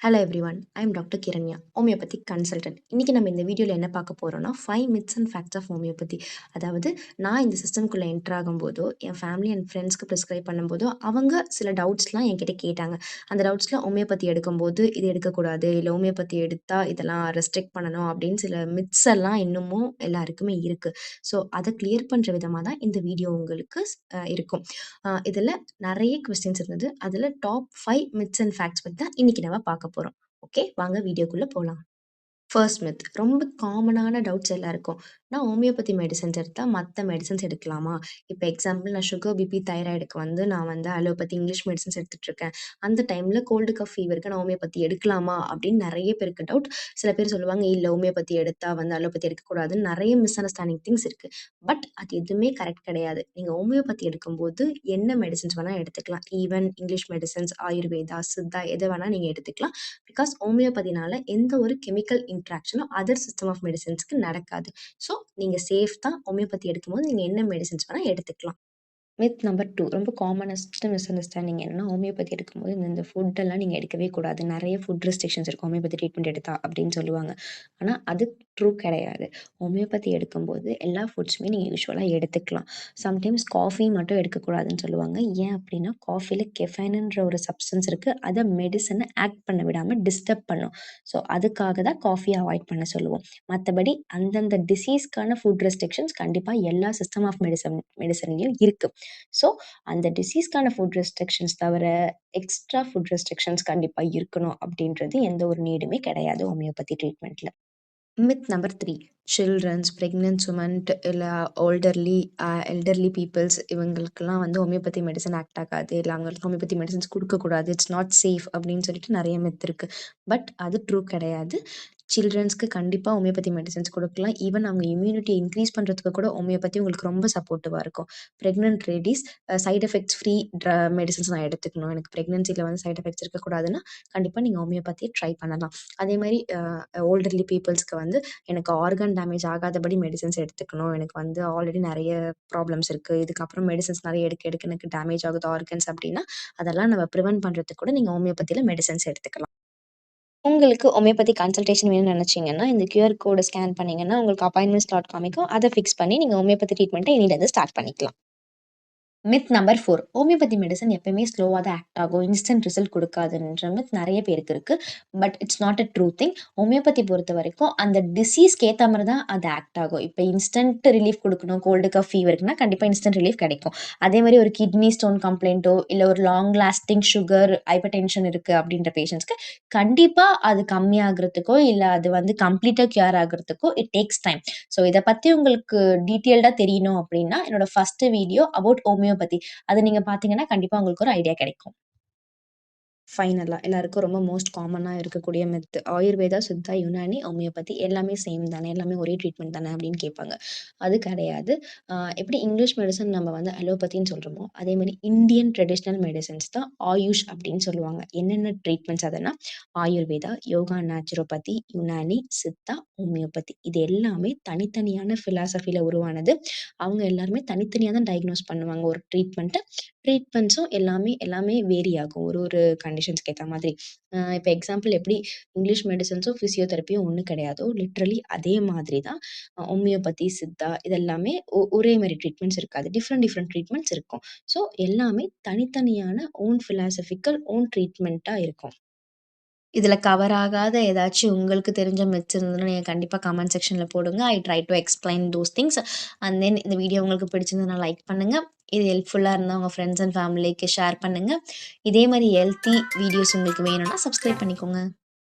Hello everyone. I am doctor Kiranya, homeopathic consultant. இன்னைக்கு நம்ம இந்த வீடியோல என்ன பார்க்க போறோம்னா, 5 myths and facts of homeopathy. அதாவது நான் இந்த சிஸ்டம்குள்ள என்டர் ஆகும்போதோ, என் ஃபேமிலி அண்ட் ஃப்ரெண்ட்ஸ்க்கு பிரிஸ்கிரைப் பண்ணும்போதோ, அவங்க சில டவுட்ஸ்லாம் என்கிட்ட கேட்டாங்க. அந்த டவுட்ஸ்ல ஹோமியோபதி எடுக்கும்போது இது எடுக்கக்கூடாது, இல்ல ஹோமியோபதி எடுத்தா இதெல்லாம் ரெஸ்ட்ரிக்ட் பண்ணணும் அப்படின்னு சில மித்ஸ் எல்லாம் இன்னமும் எல்லாருக்குமே இருக்கு. ஸோ அத கிளியர் பண்ற விதமா தான் இந்த வீடியோ உங்களுக்கு இருக்கும். இதுல நெறைய கொஸ்டின்ஸ் இருந்தது. அதுல டாப் 5 மித்ஸ் அண்ட் ஃபேக்ட்ஸ் பத்தி தான் இன்னைக்கு நம்ம பார்க்க போறோம். ஓகே, வாங்க வீடியோக்குள்ள போலாம். ஃபர்ஸ்ட் மித், ரொம்ப காமனான டவுட்ஸ் எல்லாருக்கும். நான் ஹோமியோபதி மெடிசின்ஸ் எடுத்தா மத்த மெடிசின்ஸ் எடுக்கலாமா? இப்ப எக்ஸாம்பிள் நான் சுகர், பிபி, தைராய்டுக்கு நான் அலோபதி, இங்கிலீஷ் மெடிசின்ஸ் எடுத்துட்டு இருக்கேன். அந்த டைம்ல கோல்டு, கஃப், ஃபீவருக்கு நான் ஹோமியோபதி எடுக்கலாமா? அப்படின்னு நெறைய பேருக்கு டவுட். சில பேர் சொல்லுவாங்க, இல்ல ஹோமியோபதி எடுத்தா அலோபதி எடுக்கக்கூடாதுன்னு நெறைய மிஸ் அண்டர்ஸ்டாண்டிங் திங்ஸ் இருக்கு. பட் அது எதுவுமே கரெக்ட் கிடையாது. நீங்க ஹோமியோபதி எடுக்கும்போது என்ன மெடிசின்ஸ் வேணா எடுத்துக்கலாம். Even English medicines, Ayurveda, Siddha எத வேணா நீங்க எடுத்துக்கலாம். பிகாஸ் ஹோமியோபதினால எந்த ஒரு கெமிக்கல் இன்ட்ராக்ஷனும் அதர் சிஸ்டம் ஆஃப் மெடிசின்ஸ்க்கு நடக்காது. ஸோ நீங்க சேஃப் தான். ஹோமியோபதி எடுக்கும்போது நீங்க என்ன மெடிசின்ஸ் வேணா எடுத்துக்கலாம். மித் நம்பர் 2, ரொம்ப காமனஸ்ட் மிஸ் அண்டர்ஸ்டாண்டிங் என்னன்னா, ஹோமியோபதி எடுக்கும்போது இந்த ஃபுட்டெல்லாம் நீங்க எடுக்கவே கூடாது. நெறைய ஃபுட் ரெஸ்ட்ரிக்ஷன்ஸ் இருக்கும் ஹோமியோபதி ட்ரீட்மெண்ட் எடுத்தா அப்படின்னு சொல்லுவாங்க. ஆனா அது ட்ரூ கிடையாது. ஹோமியோபதி எடுக்கும்போது எல்லா ஃபுட்ஸுமே நீங்க யூசுவலா எடுத்துக்கலாம். சம்டைம்ஸ் காஃபி மட்டும் எடுக்கக்கூடாதுன்னு சொல்லுவாங்க. ஏன் அப்படின்னா, காஃபில கெஃபைன்ன்ற ஒரு சப்ஸ்டன்ஸ் இருக்கு. அத மெடிசன ஆக்ட் பண்ண விடாம டிஸ்டர்ப் பண்ணும். ஸோ அதுக்காக தான் காஃபிய அவாய்ட் பண்ண சொல்லுவோம். மத்தபடி அந்தந்த டிசீஸ்க்கான ஃபுட் ரெஸ்ட்ரிக்ஷன்ஸ் கண்டிப்பா எல்லா சிஸ்டம் ஆஃப் மெடிசன்லயும் இருக்கு. ஸோ அந்த டிசீஸ்க்கான ஃபுட் ரெஸ்ட்ரிக்ஷன்ஸ் தவிர, எக்ஸ்ட்ரா ஃபுட் ரெஸ்ட்ரிக்ஷன்ஸ் கண்டிப்பா இருக்கணும் அப்படின்றது எந்த ஒரு நீடுமே கிடையாது ஹோமியோபதி ட்ரீட்மெண்ட்ல. Myth number 3, childrens, pregnant women இல்ல எல்டர்லி பீப்பிள்ஸ் இவங்களுக்கெல்லாம் ஹோமியோபதி மெடிசன் ஆக்ட் ஆகாது. இல்ல அவங்களுக்கு ஹோமியோபதி மெடிசின்ஸ் குடுக்கக்கூடாது. இட்ஸ் நாட் சேஃப் அப்படின்னு சொல்லிட்டு நெறைய மித் இருக்கு. பட் அது ட்ரூ கிடையாது. சில்ட்ரன்ஸ்க்கு கண்டிப்பா ஹோமியோபதி மெடிசின்ஸ் குடுக்கலாம். ஈவன் அவங்க இம்யூனிட்டிய இன்க்ரீஸ் பண்றதுக்கு கூட ஹோமியோபதி உங்களுக்கு ரொம்ப சப்போர்ட்டிவா இருக்கும். Pregnant ladies side effects free medicines நான் எடுத்துக்கணும். எனக்கு பிரெக்னன்சில சைட் எஃபெக்ட்ஸ் இருக்கக்கூடாதுன்னா, கண்டிப்பா நீங்க ஹோமியோபதிய ட்ரை பண்ணலாம். அதே மாரி ஓல்டர்லி பீப்பிள்ஸ்க்கு எனக்கு ஆர்கன் டேமேஜ் ஆகாதபடி மெடிசின்ஸ் எடுத்துக்கணும். எனக்கு ஆல்ரெடி நெறைய ப்ராப்ளம்ஸ் இருக்கு. இதுக்கப்புறம் மெடிசின்ஸ் நெறைய எடுக்க எடுக்க எனக்கு டேமேஜ் ஆகுது ஆர்கன்ஸ் அப்படின்னா, அதெல்லாம் நம்ம பிரிவென்ட் பண்றதுக்கு கூட நீங்க ஹோமியோபதியில மெடிசின்ஸ் எடுத்துக்கலாம். உங்களுக்கு ஹோமியோபதி கன்சல்டேஷன் வேணும்னு நினைச்சீங்கன்னா, இந்த கியூஆர் கோட ஸ்கேன் பண்ணீங்கன்னா, உங்களுக்கு அப்பாயின்ட்மென்ட் ஸ்லாட் காமிக்கும். அத ஃபிக்ஸ் பண்ணி நீங்க ஹோமியோபதி ட்ரீட்மெண்ட்ட இன்னிலருந்து ஸ்டார்ட் பண்ணிக்கலாம். மித் நம்பர் 4, ஹோமியோபதி மெடிசின் எப்பயுமே ஸ்லோவா தான் ஆக்ட் ஆகும். இன்ஸ்டன்ட் ரிசல்ட் குடுக்காதுன்ற மித் நெறைய பேருக்கு இருக்கு. But it's not a true thing. Homeopathy பொறுத்தவரைக்கும் அந்த டிசீஸ்க்கு ஏத்த மாரி தான் அது ஆக்ட் ஆகும். இப்ப இன்ஸ்டன்ட் ரிலீஃப் குடுக்கணும் கோல்டு, கஃப், ஃபீவருக்குன்னா கண்டிப்பா இன்ஸ்டன்ட் ரிலீஃப் கிடைக்கும். அதே மாரி ஒரு கிட்னி ஸ்டோன் கம்ப்ளைண்ட்டோ, இல்ல ஒரு long lasting sugar, hypertension இருக்கு அப்படின்ற பேஷண்ட்ஸ்க்கு கண்டிப்பா அது கம்மியாகுறதுக்கோ, இல்ல அது கம்ப்ளீட்டா கியூர் ஆகுறதுக்கோ இட் டேக்ஸ் டைம். ஸோ இத பத்தி உங்களுக்கு டீட்டெயில்டா தெரியணும் அப்படின்னா, என்னோட ஃபர்ஸ்ட் வீடியோ அபௌட் ஹோமியோபதி அத நீங்க பார்த்தீங்கன்னா, கண்டிப்பா உங்களுக்கு ஒரு ஐடியா கிடைக்கும். ஃபைனலா எல்லாருக்கும் ரொம்ப மோஸ்ட் காமனா இருக்கக்கூடிய மெத், ஆயுர்வேதா, சித்தா, யுனானி, ஹோமியோபதி எல்லாமே சேம் தானே, எல்லாமே ஒரே ட்ரீட்மெண்ட் தானே அப்படின்னு கேட்பாங்க. அது கிடையாது. எப்படி இங்கிலீஷ் மெடிசன் நம்ம அலோபதின்னு சொல்றோமோ, அதே மாரி இந்தியன் ட்ரெடிஷனல் மெடிசின்ஸ் தான் ஆயுஷ் அப்படின்னு சொல்லுவாங்க. என்னென்ன ட்ரீட்மெண்ட்ஸ் அதுன்னா, ஆயுர்வேதா, யோகா, நேச்சுரோபதி, யுனானி, சித்தா, ஹோமியோபதி இது எல்லாமே தனித்தனியான பிலாசபில உருவானது. அவங்க எல்லாருமே தனித்தனியா தான் டயக்னோஸ் பண்ணுவாங்க ஒரு ட்ரீட்மெண்ட்ட. ட்ரீட்மெண்ட்ஸும் எல்லாமே வேரி ஆகும். ஒரு ஒரு கண்டிஷன்ஸ்க்கு ஏத்த மாதிரி. இப்ப எக்ஸாம்பிள் எப்படி இங்கிலீஷ் மெடிசின்ஸும், பிசியோதெரபியும் ஒண்ணு கிடையாதோ, லிட்டரலி அதே மாதிரி தான் ஹோமியோபதி, சித்தா இதெல்லாமே ஒரே மாரி ட்ரீட்மெண்ட்ஸ் இருக்காது. டிஃபரெண்ட் ட்ரீட்மெண்ட்ஸ் இருக்கும். ஸோ எல்லாமே தனித்தனியான ஓன் பிலாசபிக்கல், ஓன் ட்ரீட்மெண்ட்டா இருக்கும். இதுல கவர் ஆகாத ஏதாச்சும் உங்களுக்கு தெரிஞ்ச மித்ஸ் இருந்ததுன்னா, நீங்க கண்டிப்பா கமெண்ட் செக்ஷன்ல போடுங்க. I try to explain those things. And then இந்த வீடியோ உங்களுக்கு பிடிச்சிருந்ததுனா லைக் பண்ணுங்க. இது ஹெல்ப்ஃபுல்லா இருந்தா உங்க ஃப்ரெண்ட்ஸ் அண்ட் ஃபேமிலிக்கு ஷேர் பண்ணுங்க. இதே மாரி ஹெல்த்தி வீடியோஸ் உங்களுக்கு வேணும்னா சப்ஸ்கிரைப் பண்ணிக்கோங்க.